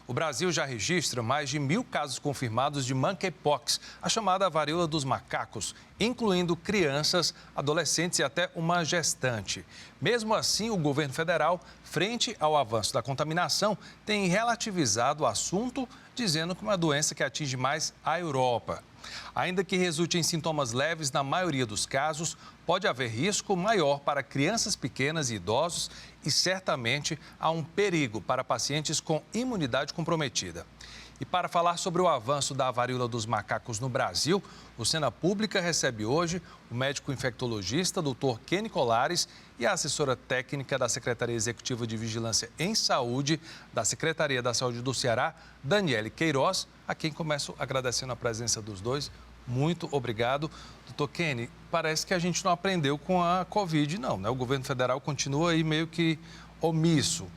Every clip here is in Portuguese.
O Brasil já registra mais de 1.000 casos confirmados de monkeypox, a chamada varíola dos macacos, incluindo crianças, adolescentes e até uma gestante. Mesmo assim, o governo federal, frente ao avanço da contaminação, tem relativizado o assunto, dizendo que é uma doença que atinge mais a Europa. Ainda que resulte em sintomas leves na maioria dos casos, pode haver risco maior para crianças pequenas e idosos e certamente há um perigo para pacientes com imunidade comprometida. E para falar sobre o avanço da varíola dos macacos no Brasil, o Cena Pública recebe hoje o médico infectologista Dr. Kenny Colares e a assessora técnica da Secretaria Executiva de Vigilância em Saúde da Secretaria da Saúde do Ceará, Daniele Queiroz, a quem começo agradecendo a presença dos dois. Muito obrigado. Doutor Kenny, parece que a gente não aprendeu com a Covid, não, né? O governo federal continua aí meio que omisso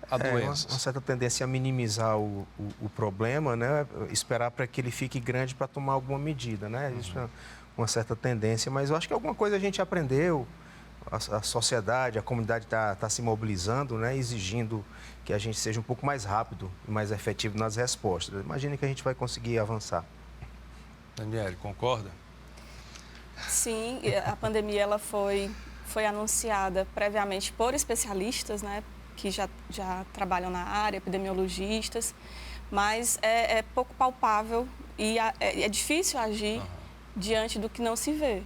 a doença. Uma certa tendência a minimizar o problema, né? Esperar para que ele fique grande para tomar alguma medida, né? Isso é uma certa tendência, mas eu acho que alguma coisa a gente aprendeu. A sociedade, a comunidade está se mobilizando, né? Exigindo que a gente seja um pouco mais rápido e mais efetivo nas respostas. Imagine que a gente vai conseguir avançar. Daniele, concorda? Sim, a pandemia ela foi anunciada previamente por especialistas, né, que já trabalham na área, epidemiologistas, mas é pouco palpável e é difícil agir diante do que não se vê.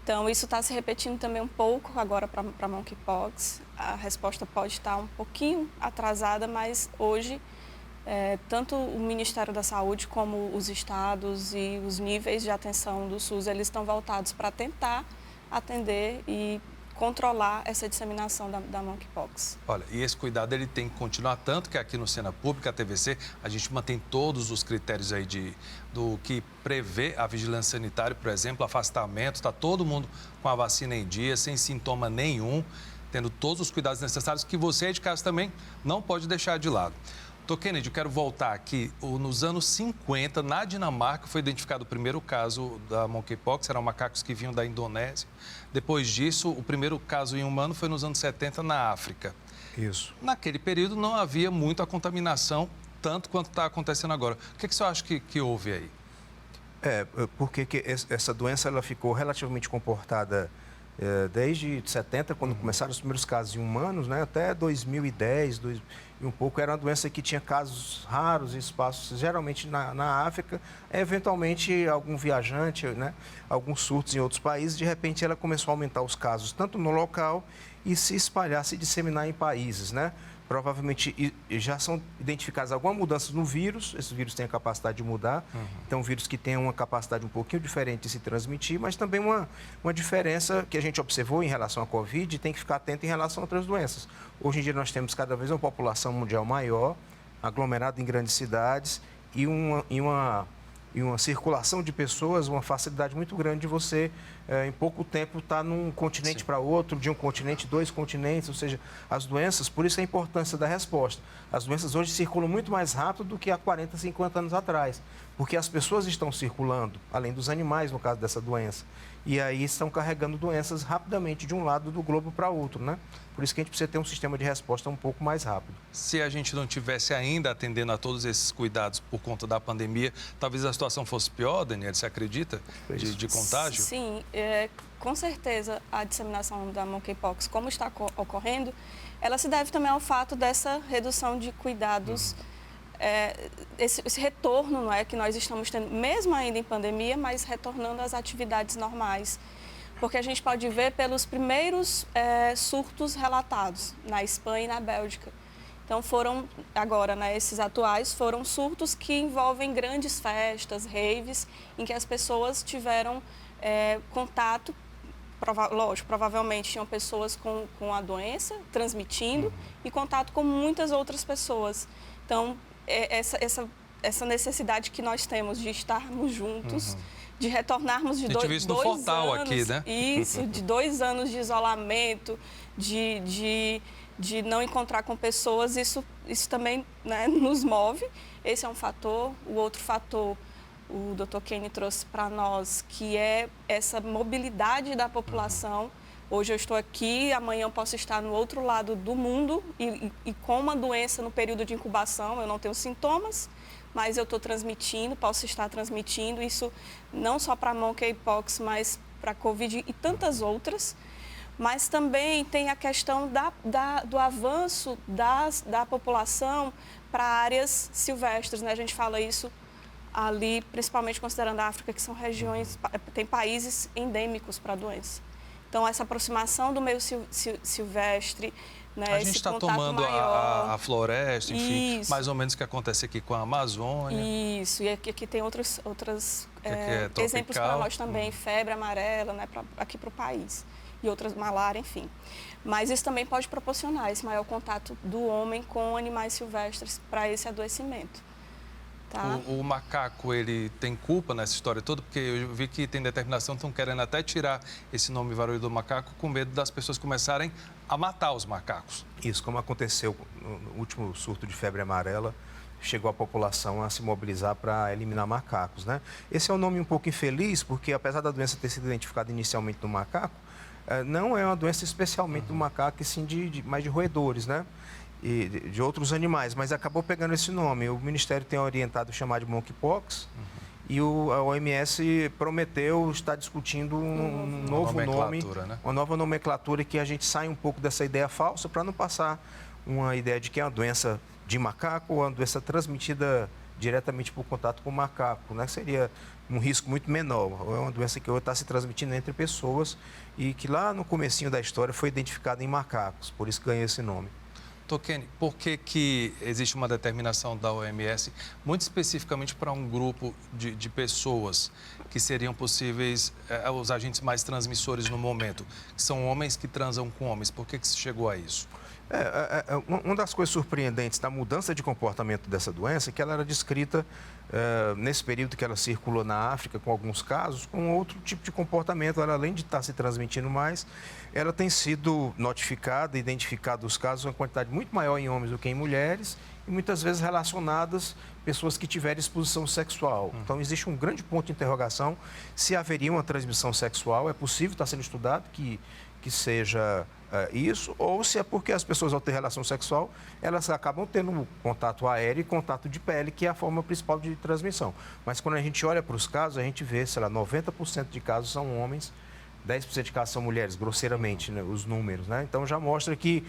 Então, isso está se repetindo também um pouco agora para monkeypox. A resposta pode estar um pouquinho atrasada, mas hoje tanto o Ministério da Saúde como os estados e os níveis de atenção do SUS, eles estão voltados para tentar atender e controlar essa disseminação da monkeypox. Olha, e esse cuidado ele tem que continuar, tanto que aqui no Cena Pública, a TVC, a gente mantém todos os critérios aí do que prevê a vigilância sanitária, por exemplo, afastamento, está todo mundo com a vacina em dia, sem sintoma nenhum, tendo todos os cuidados necessários que você aí de casa também não pode deixar de lado. Dr. Kennedy, eu quero voltar aqui. Nos anos 50, na Dinamarca, foi identificado o primeiro caso da monkeypox, eram macacos que vinham da Indonésia. Depois disso, o primeiro caso em humano foi nos anos 70, na África. Isso. Naquele período, não havia muita contaminação, tanto quanto está acontecendo agora. O que você acha que houve aí? Porque essa doença ela ficou relativamente comportada desde 70, quando começaram os primeiros casos em humanos, né, até 2010, e um pouco, era uma doença que tinha casos raros em espaços, geralmente na África, eventualmente algum viajante, né, alguns surtos em outros países, de repente ela começou a aumentar os casos, tanto no local e se espalhar, se disseminar em países, né? Provavelmente já são identificadas algumas mudanças no vírus, esses vírus têm a capacidade de mudar, então vírus que têm uma capacidade um pouquinho diferente de se transmitir, mas também uma diferença que a gente observou em relação à Covid e tem que ficar atento em relação a outras doenças. Hoje em dia nós temos cada vez uma população mundial maior, aglomerada em grandes cidades e uma circulação de pessoas, uma facilidade muito grande de você, em pouco tempo, estar num continente para outro, de um continente, 2 continentes, ou seja, as doenças, por isso a importância da resposta. As doenças hoje circulam muito mais rápido do que há 40, 50 anos atrás, porque as pessoas estão circulando, além dos animais, no caso dessa doença, e aí estão carregando doenças rapidamente de um lado do globo para outro, né? Por isso que a gente precisa ter um sistema de resposta um pouco mais rápido. Se a gente não tivesse ainda atendendo a todos esses cuidados por conta da pandemia, talvez a situação fosse pior, Daniela, você acredita? De contágio? Sim, com certeza a disseminação da monkeypox, como está ocorrendo, ela se deve também ao fato dessa redução de cuidados, esse retorno, não é, que nós estamos tendo, mesmo ainda em pandemia, mas retornando às atividades normais. Porque a gente pode ver pelos primeiros surtos relatados na Espanha e na Bélgica. Então foram, agora, né, esses atuais, foram surtos que envolvem grandes festas, raves, em que as pessoas tiveram contato, lógico, provavelmente tinham pessoas com a doença, transmitindo, e contato com muitas outras pessoas. Então, essa necessidade que nós temos de estarmos juntos, de retornarmos de dois anos, aqui, né? Isso, de 2 anos de isolamento, de não encontrar com pessoas, isso também, né, nos move. Esse é um fator. O outro fator, o Dr. Kenny trouxe para nós, que é essa mobilidade da população Hoje eu estou aqui, amanhã eu posso estar no outro lado do mundo e com uma doença no período de incubação, eu não tenho sintomas, mas eu estou transmitindo, posso estar transmitindo isso não só para monkeypox, mas para Covid e tantas outras. Mas também tem a questão do avanço da população para áreas silvestres, né? A gente fala isso ali, principalmente considerando a África, que são regiões, tem países endêmicos para a doença. Então, essa aproximação do meio silvestre, né, a gente está tomando maior, a floresta, enfim, isso, mais ou menos o que acontece aqui com a Amazônia. Isso, e aqui tem outros é exemplos para nós também, febre amarela, né, aqui para o país, e outras, malária, enfim. Mas isso também pode proporcionar esse maior contato do homem com animais silvestres para esse adoecimento. Tá? O macaco, ele tem culpa nessa história toda? Porque eu vi que tem determinação, estão querendo até tirar esse nome varíola do macaco com medo das pessoas começarem a matar os macacos. Isso, como aconteceu no último surto de febre amarela, chegou a população a se mobilizar para eliminar macacos, né? Esse é um nome um pouco infeliz, porque apesar da doença ter sido identificada inicialmente no macaco, não é uma doença especialmente do macaco, e sim mais de roedores, né? E de outros animais, mas acabou pegando esse nome. O Ministério tem orientado chamar de monkeypox e a OMS prometeu estar discutindo um novo nome, né? uma nova nomenclatura, que a gente saia um pouco dessa ideia falsa para não passar uma ideia de que é uma doença de macaco ou uma doença transmitida diretamente por contato com o macaco, né? Seria um risco muito menor. É uma doença que hoje está se transmitindo entre pessoas e que lá no comecinho da história foi identificada em macacos, por isso ganha esse nome. Tokene, por que existe uma determinação da OMS, muito especificamente para um grupo de pessoas que seriam possíveis, os agentes mais transmissores no momento, que são homens que transam com homens? Por que se chegou a isso? Uma das coisas surpreendentes da mudança de comportamento dessa doença é que ela era descrita nesse período que ela circulou na África, com alguns casos, com outro tipo de comportamento. Ela, além de estar se transmitindo mais, ela tem sido notificada, identificada os casos, uma quantidade muito maior em homens do que em mulheres, e muitas vezes relacionadas pessoas que tiverem exposição sexual. Então, existe um grande ponto de interrogação se haveria uma transmissão sexual. É possível, está sendo estudado que seja isso, ou se é porque as pessoas, ao ter relação sexual, elas acabam tendo contato aéreo e contato de pele, que é a forma principal de transmissão. Mas quando a gente olha para os casos, a gente vê, 90% de casos são homens, 10% de casos são mulheres, grosseiramente, né, os números, né? Então já mostra que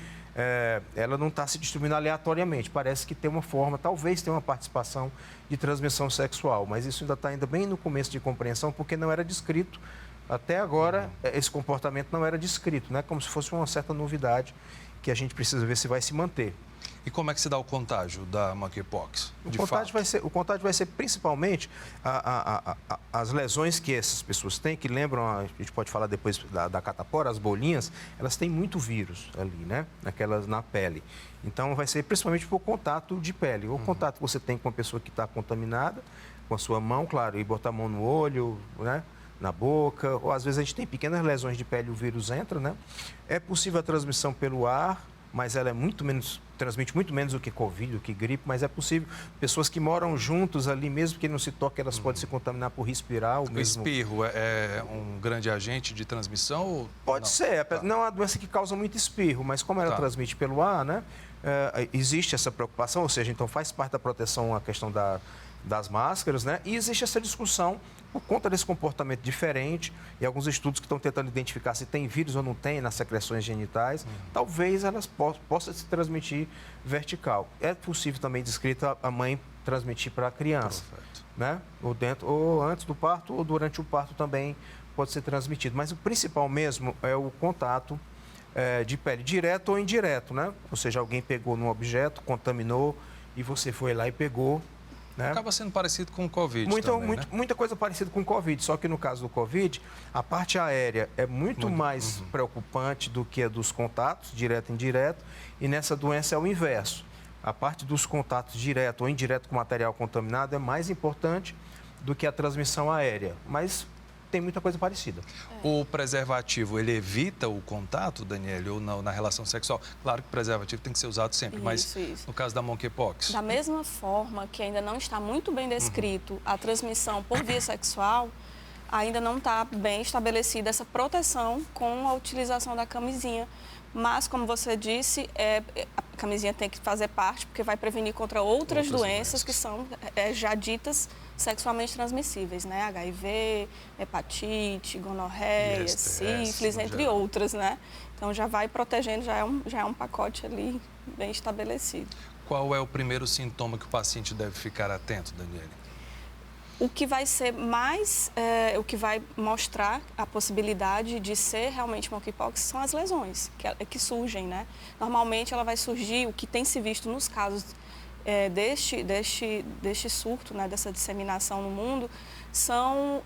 ela não está se distribuindo aleatoriamente. Parece que tem uma forma, talvez tenha uma participação de transmissão sexual, mas isso ainda bem no começo de compreensão, porque não era descrito. Até agora, esse comportamento não era descrito, né? Como se fosse uma certa novidade que a gente precisa ver se vai se manter. E como é que se dá o contágio da monkeypox? O contágio vai ser principalmente as lesões que essas pessoas têm, que lembram, a gente pode falar depois da catapora, as bolinhas, elas têm muito vírus ali, né? Na pele. Então, vai ser principalmente por contato de pele. O contato que você tem com uma pessoa que está contaminada, com a sua mão, claro, e botar a mão no olho, né? Na boca, ou às vezes a gente tem pequenas lesões de pele e o vírus entra, né? É possível a transmissão pelo ar, mas ela transmite muito menos do que Covid, do que gripe, mas é possível. Pessoas que moram juntos ali, mesmo que não se toquem, elas podem se contaminar por respirar. O espirro é um grande agente de transmissão? Ou... Pode ser. Tá. Não é uma doença que causa muito espirro, mas como ela transmite pelo ar, né? Existe essa preocupação, ou seja, então faz parte da proteção a questão das máscaras, né? E existe essa discussão por conta desse comportamento diferente e alguns estudos que estão tentando identificar se tem vírus ou não tem nas secreções genitais. Talvez elas possam se transmitir vertical. É possível também, descrita, a mãe transmitir para a criança, né? Ou antes do parto ou durante o parto também pode ser transmitido. Mas o principal mesmo é o contato de pele, direto ou indireto, né? Ou seja, alguém pegou num objeto, contaminou e você foi lá e pegou. Né? Acaba sendo parecido com o Covid também, né? Muita coisa parecida com o Covid, só que no caso do Covid, a parte aérea é muito mais preocupante do que a dos contatos, direto e indireto, e nessa doença é o inverso. A parte dos contatos direto ou indireto com material contaminado é mais importante do que a transmissão aérea, mas tem muita coisa parecida. O preservativo, ele evita o contato, Daniele, ou não, na relação sexual? Claro que o preservativo tem que ser usado sempre, mas no caso da monkeypox... Da mesma forma que ainda não está muito bem descrito a transmissão por via sexual, ainda não está bem estabelecida essa proteção com a utilização da camisinha. Mas, como você disse, a camisinha tem que fazer parte, porque vai prevenir contra outras doenças que são já ditas sexualmente transmissíveis, né? HIV, hepatite, gonorreia, sífilis, entre outras, né? Então, já vai protegendo, já é um pacote ali bem estabelecido. Qual é o primeiro sintoma que o paciente deve ficar atento, Daniele? O que vai ser mais, o que vai mostrar a possibilidade de ser realmente monkeypox são as lesões que surgem, né? Normalmente ela vai surgir, o que tem se visto nos casos deste surto, né, dessa disseminação no mundo, são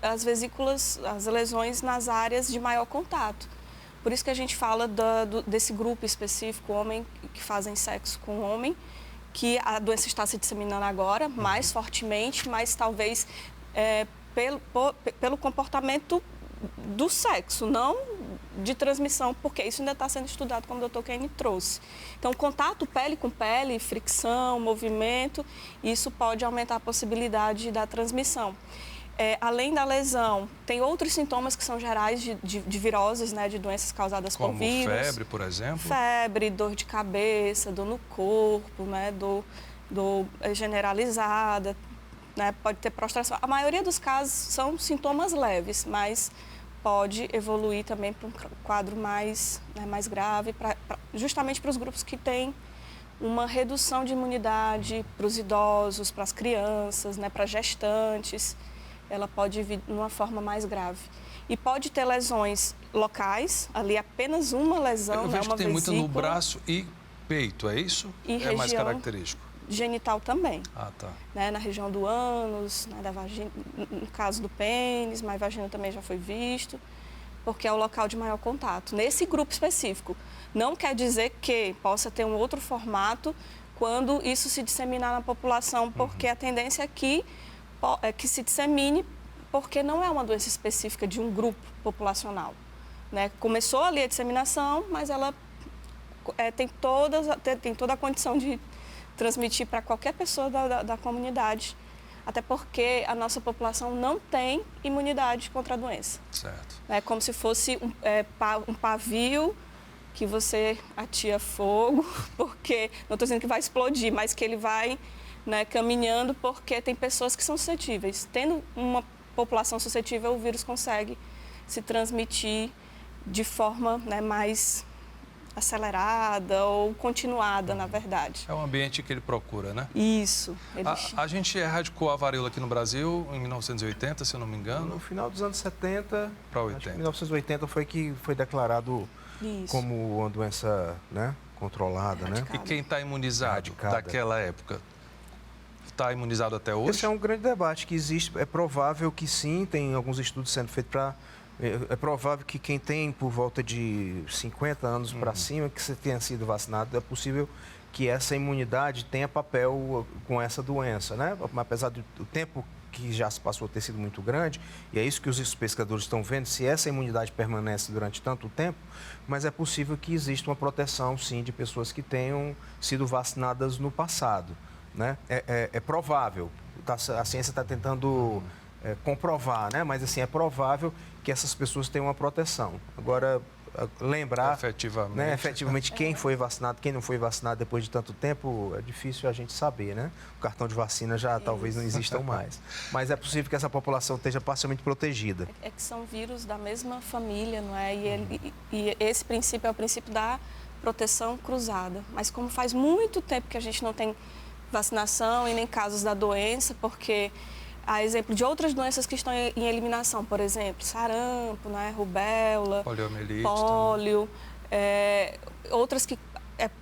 as vesículas, as lesões nas áreas de maior contato. Por isso que a gente fala desse grupo específico, homem que fazem sexo com homem, que a doença está se disseminando agora mais fortemente, mas talvez pelo comportamento do sexo, não de transmissão, porque isso ainda está sendo estudado, como o Dr. Kenny trouxe. Então, contato pele com pele, fricção, movimento, isso pode aumentar a possibilidade da transmissão. Além da lesão, tem outros sintomas que são gerais de viroses, né, de doenças causadas por vírus. Como febre, por exemplo? Febre, dor de cabeça, dor no corpo, né, dor generalizada, né, pode ter prostração. A maioria dos casos são sintomas leves, mas pode evoluir também para um quadro mais grave, justamente para os grupos que têm uma redução de imunidade, para os idosos, para as crianças, né, para gestantes. Ela pode vir de uma forma mais grave. E pode ter lesões locais, ali apenas uma lesão, Eu vejo uma que tem vesícula. muito no braço e peito, é isso? E é mais região característico? Genital também. Ah, tá. Né, na região do ânus, né, da vagina, no caso do pênis, mas a vagina também já foi visto, porque é o local de maior contato. Nesse grupo específico, não quer dizer que possa ter um outro formato quando isso se disseminar na população, porque a tendência é que se dissemine, porque não é uma doença específica de um grupo populacional, né? Começou ali a disseminação, mas ela tem toda a condição de transmitir para qualquer pessoa da comunidade, até porque a nossa população não tem imunidade contra a doença. Certo. É como se fosse um pavio que você atia fogo, porque, não estou dizendo que vai explodir, mas que ele vai, né, caminhando, porque tem pessoas que são suscetíveis. Tendo uma população suscetível, o vírus consegue se transmitir de forma, né, mais acelerada ou continuada, na verdade. É o ambiente que ele procura, né? Isso. A gente erradicou a varíola aqui no Brasil em 1980, se eu não me engano. No final dos anos 70, para 80. acho que 1980 foi que foi declarado como uma doença, né, controlada, né? E quem está imunizado daquela época? Está imunizado até hoje? Esse é um grande debate que existe. É provável que sim, tem alguns estudos sendo feitos para... É provável que quem tem por volta de 50 anos para cima, que você tenha sido vacinado, é possível que essa imunidade tenha papel com essa doença, né? Apesar do tempo que já se passou ter sido muito grande, e é isso que os pesquisadores estão vendo, se essa imunidade permanece durante tanto tempo, mas é possível que exista uma proteção, sim, de pessoas que tenham sido vacinadas no passado, né? É provável, a ciência está tentando comprovar, né? Mas assim, é provável que essas pessoas tenham uma proteção. Agora, lembrar efetivamente quem foi vacinado, quem não foi vacinado depois de tanto tempo, é difícil a gente saber, né? O cartão de vacina já talvez não existam mais. Mas é possível que essa população esteja parcialmente protegida. É que são vírus da mesma família, não é? E esse princípio é o princípio da proteção cruzada. Mas como faz muito tempo que a gente não tem vacinação e nem casos da doença, porque... Há exemplo de outras doenças que estão em eliminação, por exemplo, sarampo, né, rubéola, poliomielite, pólio, outras que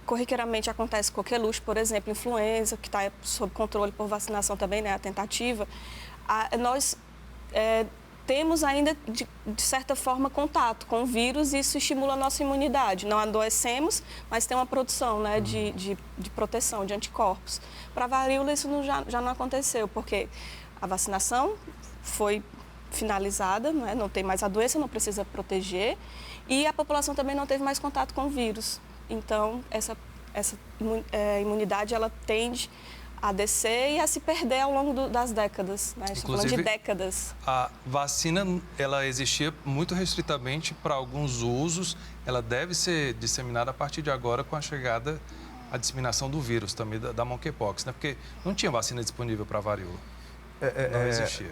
corriqueiramente acontece coqueluche, por exemplo, influenza, que está sob controle por vacinação também, né, a tentativa. Nós temos ainda, de certa forma, contato com o vírus e isso estimula a nossa imunidade. Não adoecemos, mas tem uma produção, né, de proteção, de anticorpos. Para a varíola isso já não aconteceu, porque... A vacinação foi finalizada, não tem mais a doença, não precisa proteger. E a população também não teve mais contato com o vírus. Então, essa imunidade ela tende a descer e a se perder ao longo das décadas, né? Estou falando de décadas. A vacina, ela existia muito restritamente para alguns usos, ela deve ser disseminada a partir de agora com a chegada, a disseminação do vírus também, da monkeypox, né? Porque não tinha vacina disponível para a varíola. Não existia.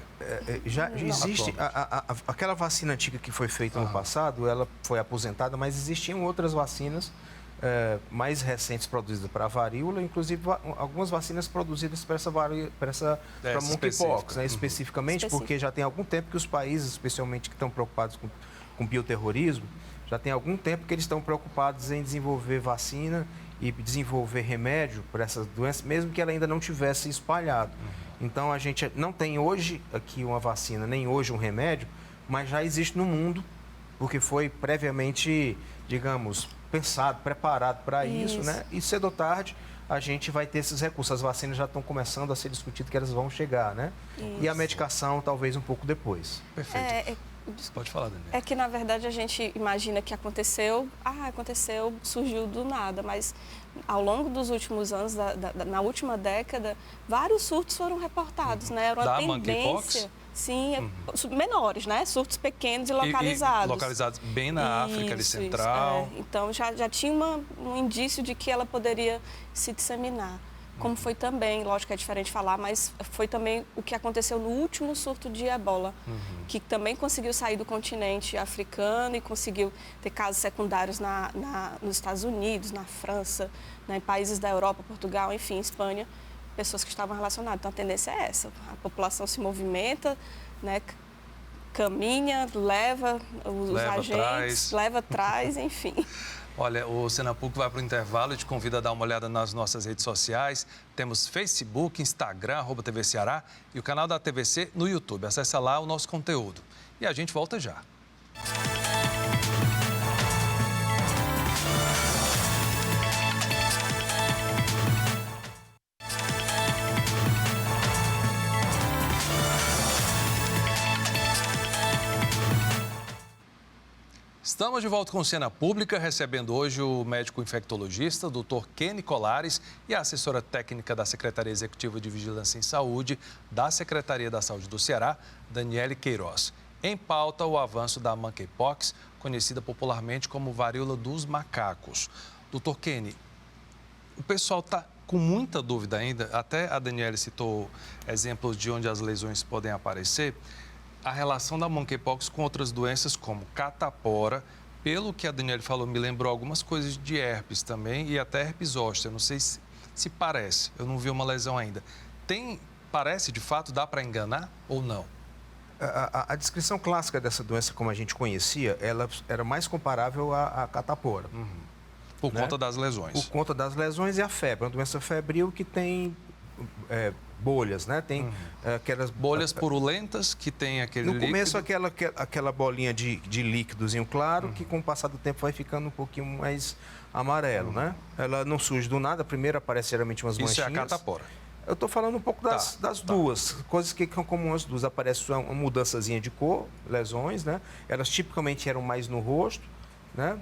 Já existe aquela vacina antiga que foi feita no passado, ela foi aposentada, mas existiam outras vacinas mais recentes produzidas para a varíola, inclusive algumas vacinas produzidas para para monkeypox, né, especificamente, porque já tem algum tempo que os países, especialmente que estão preocupados com bioterrorismo, já tem algum tempo que eles estão preocupados em desenvolver vacina e desenvolver remédio para essas doenças, mesmo que ela ainda não tivesse espalhado. Então, a gente não tem hoje aqui uma vacina, nem hoje um remédio, mas já existe no mundo, porque foi previamente, digamos, pensado, preparado para isso, né? E cedo ou tarde a gente vai ter esses recursos. As vacinas já estão começando a ser discutidas que elas vão chegar, né? Isso. E a medicação talvez um pouco depois. Perfeito. Pode falar, Daniela. É que, na verdade, a gente imagina que aconteceu, surgiu do nada, mas ao longo dos últimos anos, na última década, vários surtos foram reportados, né? Era uma tendência. Monkeypox? Sim, menores, né? Surtos pequenos e localizados. E localizados bem na África ali central. Então, já tinha um indício de que ela poderia se disseminar. Como foi também, lógico que é diferente falar, mas foi também o que aconteceu no último surto de ebola, que também conseguiu sair do continente africano e conseguiu ter casos secundários nos Estados Unidos, na França, né, em países da Europa, Portugal, enfim, Espanha, pessoas que estavam relacionadas. Então, a tendência é essa. A população se movimenta, né, caminha, leva os agentes, leva atrás, enfim. Olha, o Senapuc vai para o intervalo e te convido a dar uma olhada nas nossas redes sociais. Temos Facebook, Instagram, @TV Ceará e o canal da TVC no YouTube. Acesse lá o nosso conteúdo. E a gente volta já. Estamos de volta com Cena Pública, recebendo hoje o médico infectologista, Dr. Kenny Colares, e a assessora técnica da Secretaria Executiva de Vigilância em Saúde da Secretaria da Saúde do Ceará, Daniele Queiroz. Em pauta, o avanço da monkeypox, conhecida popularmente como varíola dos macacos. Dr. Kenny, o pessoal está com muita dúvida ainda, até a Daniele citou exemplos de onde as lesões podem aparecer. A relação da monkeypox com outras doenças como catapora, pelo que a Daniele falou, me lembrou algumas coisas de herpes também e até herpes zoster. Não sei se parece, eu não vi uma lesão ainda. Parece de fato, dá para enganar ou não? A descrição clássica dessa doença, como a gente conhecia, ela era mais comparável à catapora. Por conta das lesões. Por conta das lesões e a febre. É uma doença febril que tem bolhas, né? Tem aquelas bolhas purulentas que tem aquele líquido. No começo, aquela bolinha de líquidozinho claro, que com o passar do tempo vai ficando um pouquinho mais amarelo, né? Ela não surge do nada, primeiro aparece geralmente umas manchinhas. Isso é a catapora. Eu estou falando um pouco das duas, coisas que são comuns as duas. Aparece uma mudançazinha de cor, lesões, né? Elas tipicamente eram mais no rosto, né?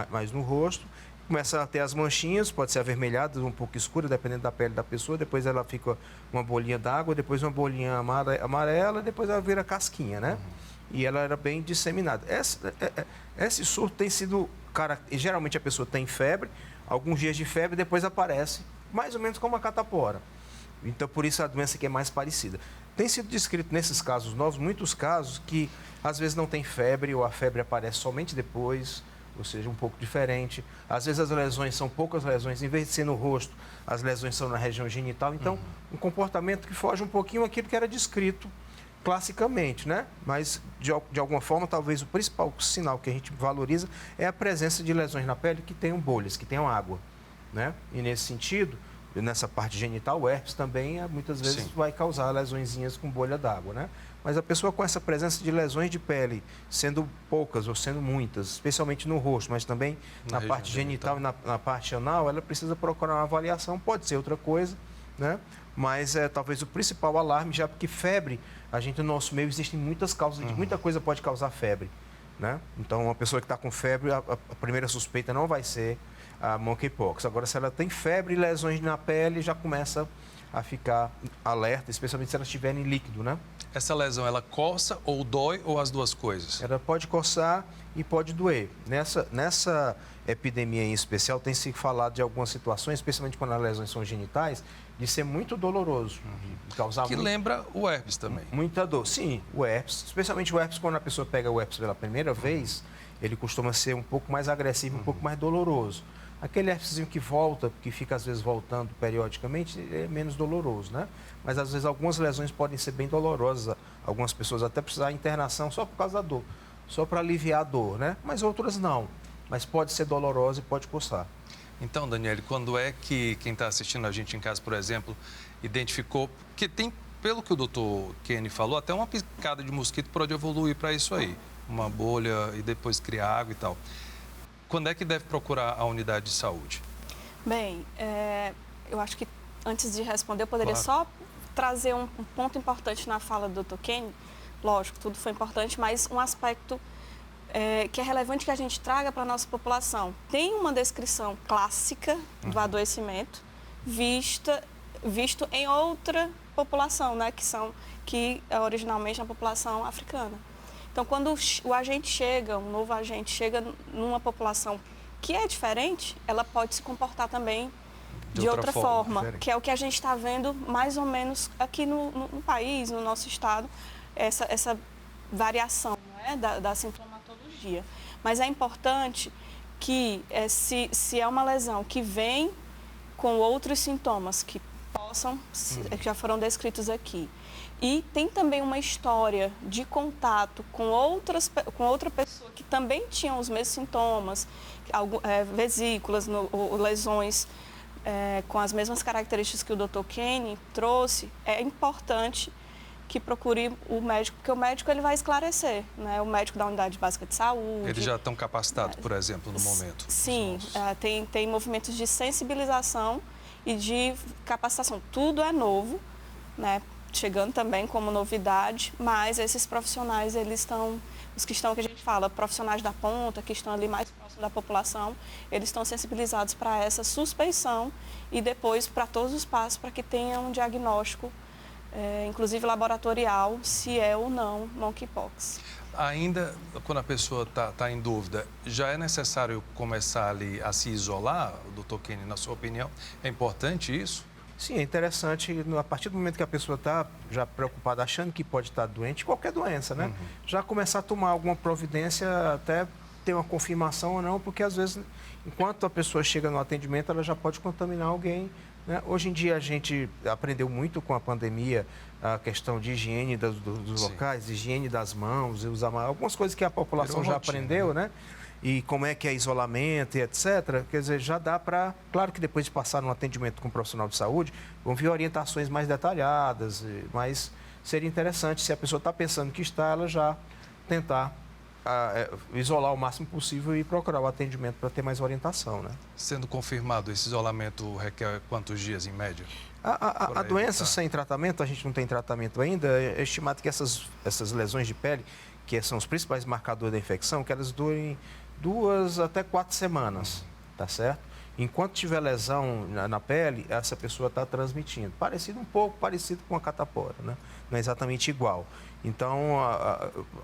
Mais no rosto. Começa a ter as manchinhas, pode ser avermelhada, um pouco escura, dependendo da pele da pessoa. Depois ela fica uma bolinha d'água, depois uma bolinha amarela, depois ela vira casquinha, né? E ela era bem disseminada. Esse surto tem sido... Geralmente a pessoa tem febre, alguns dias de febre, depois aparece, mais ou menos como a catapora. Então, por isso a doença que é mais parecida. Tem sido descrito nesses casos novos, muitos casos que às vezes não tem febre ou a febre aparece somente depois, ou seja, um pouco diferente. Às vezes as lesões são poucas lesões, em vez de ser no rosto, as lesões são na região genital. Então, um comportamento que foge um pouquinho daquilo que era descrito classicamente, né? Mas, de alguma forma, talvez o principal sinal que a gente valoriza é a presença de lesões na pele que tenham bolhas, que tenham água, né? E nesse sentido, nessa parte genital, o herpes também muitas vezes vai causar lesõezinhas com bolha d'água, né? Mas a pessoa com essa presença de lesões de pele, sendo poucas ou sendo muitas, especialmente no rosto, mas também na parte genital e na parte anal, ela precisa procurar uma avaliação, pode ser outra coisa, né? Mas talvez o principal alarme, já porque febre, a gente no nosso meio existem muitas causas, muita coisa pode causar febre, né? Então, uma pessoa que está com febre, a primeira suspeita não vai ser a monkeypox. Agora, se ela tem febre e lesões na pele, já começa a ficar alerta, especialmente se elas estiverem líquido, né? Essa lesão, ela coça ou dói ou as duas coisas? Ela pode coçar e pode doer. Nessa epidemia em especial, tem se falado de algumas situações, especialmente quando as lesões são genitais, de ser muito doloroso, de causar Que lembra o herpes também. muita dor. Sim, o herpes, especialmente o herpes, quando a pessoa pega o herpes pela primeira vez, ele costuma ser um pouco mais agressivo, um pouco mais doloroso. Aquele herpesinho que volta, que fica às vezes voltando periodicamente, é menos doloroso, né? Mas às vezes algumas lesões podem ser bem dolorosas, algumas pessoas até precisar de internação só por causa da dor, só para aliviar a dor, né? Mas outras não, mas pode ser dolorosa e pode coçar. Então, Daniele, quando é que quem está assistindo a gente em casa, por exemplo, identificou que tem, pelo que o doutor Kenny falou, até uma picada de mosquito pode evoluir para isso aí, uma bolha e depois criar água e tal. Quando é que deve procurar a unidade de saúde? Bem, eu acho que antes de responder, eu poderia Claro. só trazer um ponto importante na fala do Dr. Kenny. Lógico, tudo foi importante, mas um aspecto que é relevante que a gente traga para a nossa população. Tem uma descrição clássica do adoecimento visto em outra população, né, que é originalmente a população africana. Então, quando o agente chega, um novo agente chega numa população que é diferente, ela pode se comportar também de outra forma, diferente. que é o que a gente está vendo mais ou menos aqui no país, no nosso estado, essa variação, né, da sintomatologia. Mas é importante que, se é uma lesão que vem com outros sintomas que que já foram descritos aqui, e tem também uma história de contato com outra pessoa que também tinha os mesmos sintomas, vesículas, ou lesões com as mesmas características que o Dr. Kenny trouxe, é importante que procure o médico, porque o médico ele vai esclarecer, né? O médico da unidade básica de saúde. Eles já estão capacitados, por exemplo, no momento? Sim, tem movimentos de sensibilização e de capacitação. Tudo é novo, né? Chegando também como novidade, mas esses profissionais, eles estão, os que estão, que a gente fala, profissionais da ponta, que estão ali mais próximo da população, eles estão sensibilizados para essa suspeição e depois para todos os passos para que tenha um diagnóstico, inclusive laboratorial, se é ou não monkeypox. Ainda, quando a pessoa está em dúvida, já é necessário começar ali a se isolar, doutor Kenny, na sua opinião? É importante isso? Sim, é interessante, a partir do momento que a pessoa está já preocupada, achando que pode estar doente, qualquer doença, né? Já começar a tomar alguma providência, até ter uma confirmação ou não, porque às vezes, enquanto a pessoa chega no atendimento, ela já pode contaminar alguém, né? Hoje em dia a gente aprendeu muito com a pandemia a questão de higiene dos locais, higiene das mãos, usar algumas coisas que a população Virou já rotina, aprendeu, né? E como é que é isolamento e etc. Quer dizer, já dá para... Claro que depois de passar no atendimento com um profissional de saúde, vão vir orientações mais detalhadas, mas seria interessante, se a pessoa está pensando que está, ela já tentar isolar o máximo possível e procurar o atendimento para ter mais orientação, né? Sendo confirmado, esse isolamento requer quantos dias, em média? A doença sem tratamento, a gente não tem tratamento ainda, é estimado que essas lesões de pele, que são os principais marcadores da infecção, que elas durem 2 até 4 semanas, tá certo? Enquanto tiver lesão na pele, essa pessoa está transmitindo. Um pouco parecido com a catapora, né? Não é exatamente igual. Então,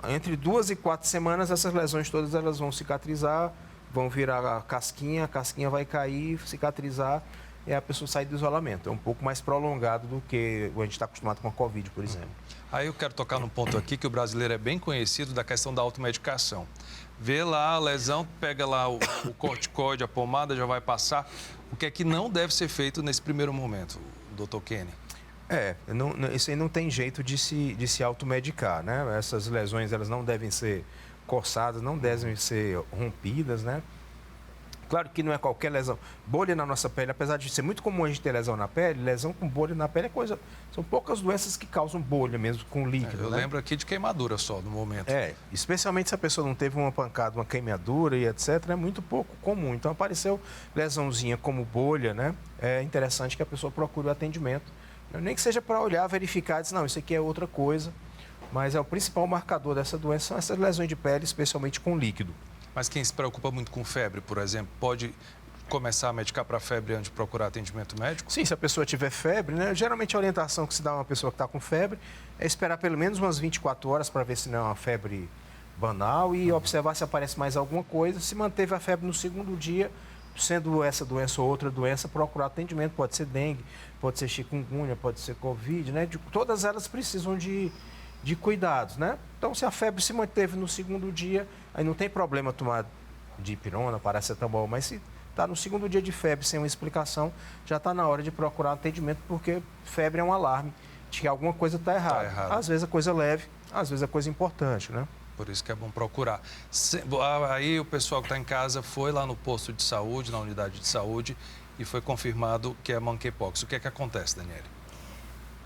entre 2 e 4 semanas, essas lesões todas elas vão cicatrizar, vão virar a casquinha vai cair, cicatrizar, e a pessoa sai do isolamento. É um pouco mais prolongado do que a gente está acostumado com a Covid, por exemplo. Aí eu quero tocar num ponto aqui que o brasileiro é bem conhecido da questão da automedicação. Vê lá a lesão, pega lá o corticoide, a pomada, já vai passar. O que é que não deve ser feito nesse primeiro momento, doutor Kenny? Isso aí não tem jeito de se automedicar, né? Essas lesões, elas não devem ser coçadas, não devem ser rompidas, né? Claro que não é qualquer lesão. Bolha na nossa pele, apesar de ser muito comum a gente ter lesão na pele, lesão com bolha na pele é coisa... São poucas doenças que causam bolha mesmo, com líquido, Eu lembro aqui de queimadura só, no momento. Especialmente se a pessoa não teve uma pancada, uma queimadura e etc., é muito pouco comum. Então, apareceu lesãozinha como bolha, né? É interessante que a pessoa procure o atendimento. Nem que seja para olhar, verificar, dizer, não, isso aqui é outra coisa. Mas o principal marcador dessa doença são essas lesões de pele, especialmente com líquido. Mas quem se preocupa muito com febre, por exemplo, pode começar a medicar para febre antes de procurar atendimento médico? Sim, se a pessoa tiver febre, né? Geralmente a orientação que se dá a uma pessoa que está com febre é esperar pelo menos umas 24 horas para ver se não é uma febre banal e observar se aparece mais alguma coisa. Se manteve a febre no segundo dia, sendo essa doença ou outra doença, procurar atendimento. Pode ser dengue, pode ser chikungunya, pode ser covid, né? Todas elas precisam de cuidados, né? Então, se a febre se manteve no segundo dia, aí não tem problema tomar dipirona, paracetamol, mas se está no segundo dia de febre sem uma explicação, já está na hora de procurar atendimento, porque febre é um alarme de que alguma coisa está errada. Às vezes a coisa leve, às vezes a coisa importante, né? Por isso que é bom procurar. Aí o pessoal que está em casa foi lá no posto de saúde, na unidade de saúde, e foi confirmado que é monkeypox. O que é que acontece, Daniele?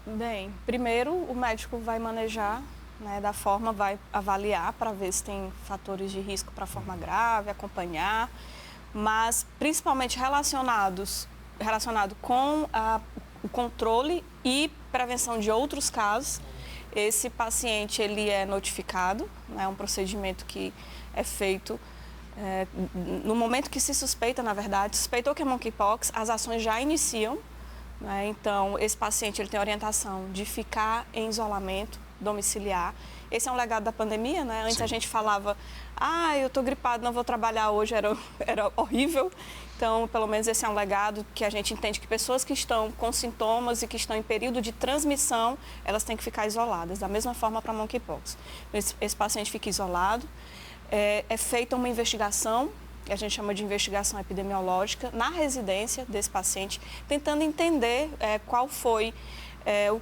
Bem, primeiro o médico vai manejar, né, da forma, vai avaliar para ver se tem fatores de risco para forma grave, acompanhar, mas principalmente relacionado com o controle e prevenção de outros casos. Esse paciente ele é notificado, né, é um procedimento que é feito no momento que se suspeita, na verdade, suspeitou que é monkeypox, as ações já iniciam. Né? Então, esse paciente ele tem orientação de ficar em isolamento domiciliar. Esse é um legado da pandemia, né? Antes a gente falava, eu estou gripado, não vou trabalhar hoje, era horrível. Então, pelo menos esse é um legado que a gente entende que pessoas que estão com sintomas e que estão em período de transmissão, elas têm que ficar isoladas, da mesma forma para monkeypox. Esse paciente fica isolado, é feita uma investigação, que a gente chama de investigação epidemiológica, na residência desse paciente, tentando entender qual foi,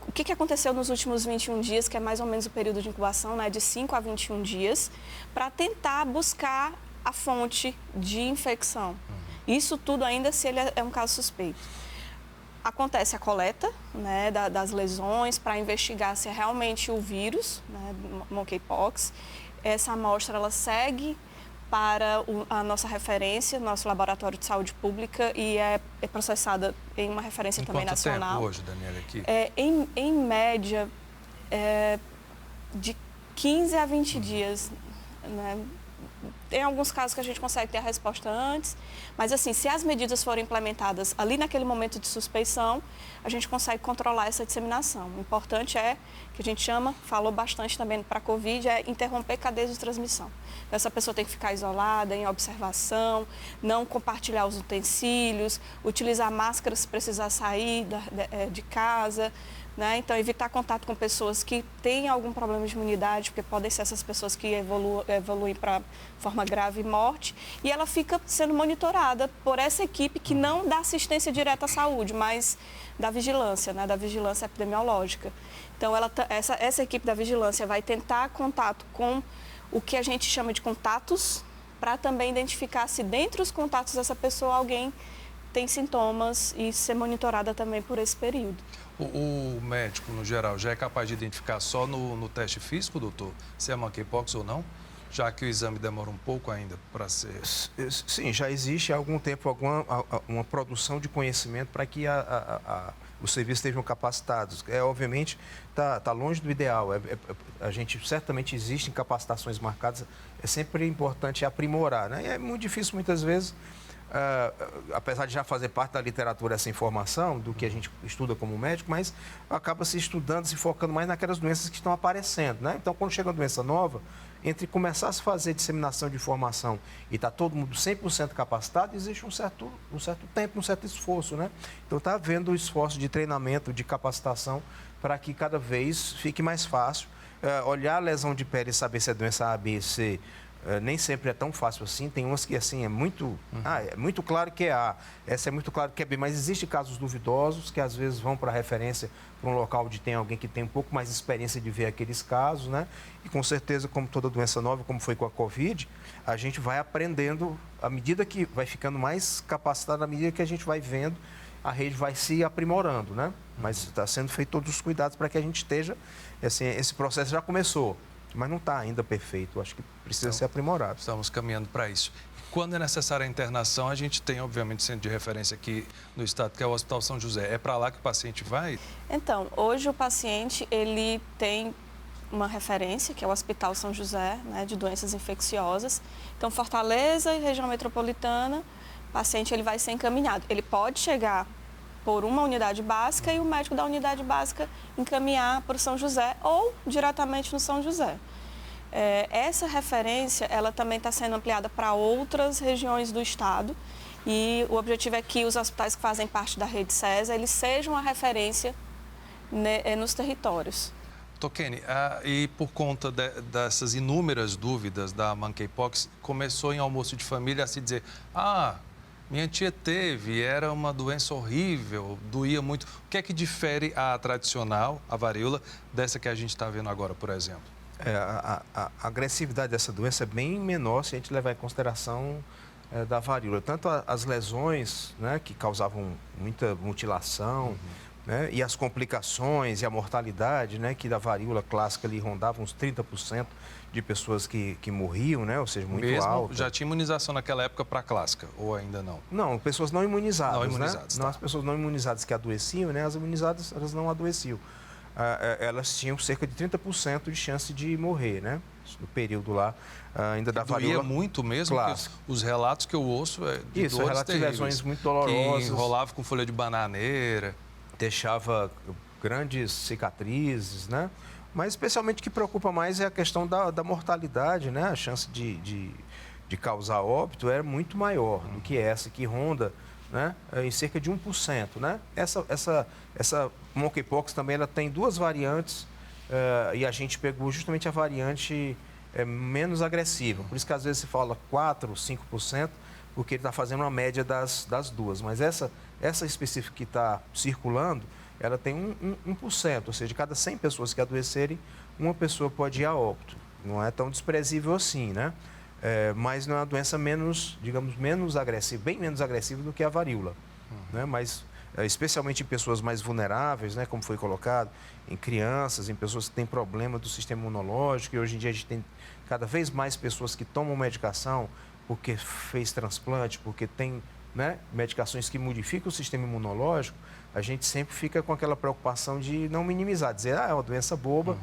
o que aconteceu nos últimos 21 dias, que é mais ou menos o período de incubação, né, de 5 a 21 dias, para tentar buscar a fonte de infecção. Isso tudo ainda se ele é um caso suspeito. Acontece a coleta, né, das lesões para investigar se é realmente o vírus, né, monkeypox. Essa amostra ela segue para a nossa referência, nosso laboratório de saúde pública, e é processada em uma referência também nacional. Quanto tempo hoje, Daniela, aqui? Em média, de 15 a 20 dias, né? Tem alguns casos que a gente consegue ter a resposta antes, mas assim, se as medidas forem implementadas ali naquele momento de suspeição, a gente consegue controlar essa disseminação. O importante é, que a gente falou bastante também para a Covid, é interromper cadeias de transmissão. Então, essa pessoa tem que ficar isolada, em observação, não compartilhar os utensílios, utilizar máscara se precisar sair de casa, né? Então, evitar contato com pessoas que têm algum problema de imunidade, porque podem ser essas pessoas que evoluem para forma grave e morte. E ela fica sendo monitorada por essa equipe que não dá assistência direta à saúde, mas da vigilância, né? Da vigilância epidemiológica. Então, essa equipe da vigilância vai tentar contato com o que a gente chama de contatos, para também identificar se dentre os contatos dessa pessoa alguém tem sintomas e ser monitorada também por esse período. O médico, no geral, já é capaz de identificar só no teste físico, doutor, se é monkeypox ou não? Já que o exame demora um pouco ainda para ser... Sim, já existe há algum tempo uma produção de conhecimento para que os serviços estejam capacitados. Obviamente, está longe do ideal. A gente certamente existem capacitações marcadas, é sempre importante aprimorar, né? E é muito difícil, muitas vezes, apesar de já fazer parte da literatura essa informação, do que a gente estuda como médico, mas acaba se estudando, se focando mais naquelas doenças que estão aparecendo, né? Então, quando chega uma doença nova, entre começar a se fazer disseminação de informação e está todo mundo 100% capacitado, existe um certo tempo, um certo esforço, né? Então, está havendo esforço de treinamento, de capacitação, para que cada vez fique mais fácil. Olhar a lesão de pele e saber se é doença A, B, C, nem sempre é tão fácil assim. Tem umas que assim é muito claro que é A, essa é muito claro que é B, mas existem casos duvidosos que às vezes vão para referência para um local onde tem alguém que tem um pouco mais de experiência de ver aqueles casos, né? E com certeza, como toda doença nova, como foi com a Covid, a gente vai aprendendo à medida que vai ficando mais capacitado, à medida que a gente vai vendo, a rede vai se aprimorando, né? Mas está sendo feito todos os cuidados para que a gente esteja, assim, esse processo já começou, mas não está ainda perfeito, acho que precisa ser aprimorado. Estamos caminhando para isso. Quando é necessária a internação, a gente tem, obviamente, centro de referência aqui no estado, que é o Hospital São José. É para lá que o paciente vai? Então, hoje o paciente, ele tem uma referência, que é o Hospital São José, né, de doenças infecciosas. Então, Fortaleza e região metropolitana, o paciente ele vai ser encaminhado. Ele pode chegar por uma unidade básica e o médico da unidade básica encaminhar para o São José ou diretamente no São José. Essa referência, ela também está sendo ampliada para outras regiões do estado e o objetivo é que os hospitais que fazem parte da rede SESA, eles sejam a referência nos territórios. Tokene, e por conta dessas inúmeras dúvidas da monkeypox, começou em almoço de família a se dizer, minha tia teve, era uma doença horrível, doía muito. O que é que difere a tradicional, a varíola, dessa que a gente está vendo agora, por exemplo? A agressividade dessa doença é bem menor se a gente levar em consideração da varíola. Tanto as lesões, né, que causavam muita mutilação, né, e as complicações e a mortalidade, né, que da varíola clássica ali rondava uns 30% de pessoas que morriam, né, ou seja, muito alto. Já tinha imunização naquela época para a clássica, ou ainda não? Não, pessoas não imunizadas. Não imunizadas, né? tá. Não, as pessoas não imunizadas que adoeciam, né, as imunizadas elas não adoeciam. Elas tinham cerca de 30% de chance de morrer, né? No período lá, ainda da varíola. Doía muito mesmo, porque os relatos que eu ouço de Isso, dores relatos de terríveis, lesões muito dolorosas. que enrolava com folha de bananeira. Deixava grandes cicatrizes, né? Mas especialmente o que preocupa mais é a questão da mortalidade, né? A chance de causar óbito é muito maior do que essa que ronda, né, em cerca de 1%. Né? Essa monkeypox também ela tem duas variantes e a gente pegou justamente a variante menos agressiva. Por isso que às vezes se fala 4%, 5%, porque ele está fazendo uma média das duas. Mas essa específica que está circulando, ela tem 1%, ou seja, de cada 100 pessoas que adoecerem, uma pessoa pode ir a óbito. Não é tão desprezível assim, né? Mas não é uma doença menos agressiva, bem menos agressiva do que a varíola. Né? Mas, especialmente em pessoas mais vulneráveis, né? Como foi colocado, em crianças, em pessoas que têm problema do sistema imunológico, e hoje em dia a gente tem cada vez mais pessoas que tomam medicação porque fez transplante, porque tem, né, medicações que modificam o sistema imunológico, a gente sempre fica com aquela preocupação de não minimizar, dizer, é uma doença boba,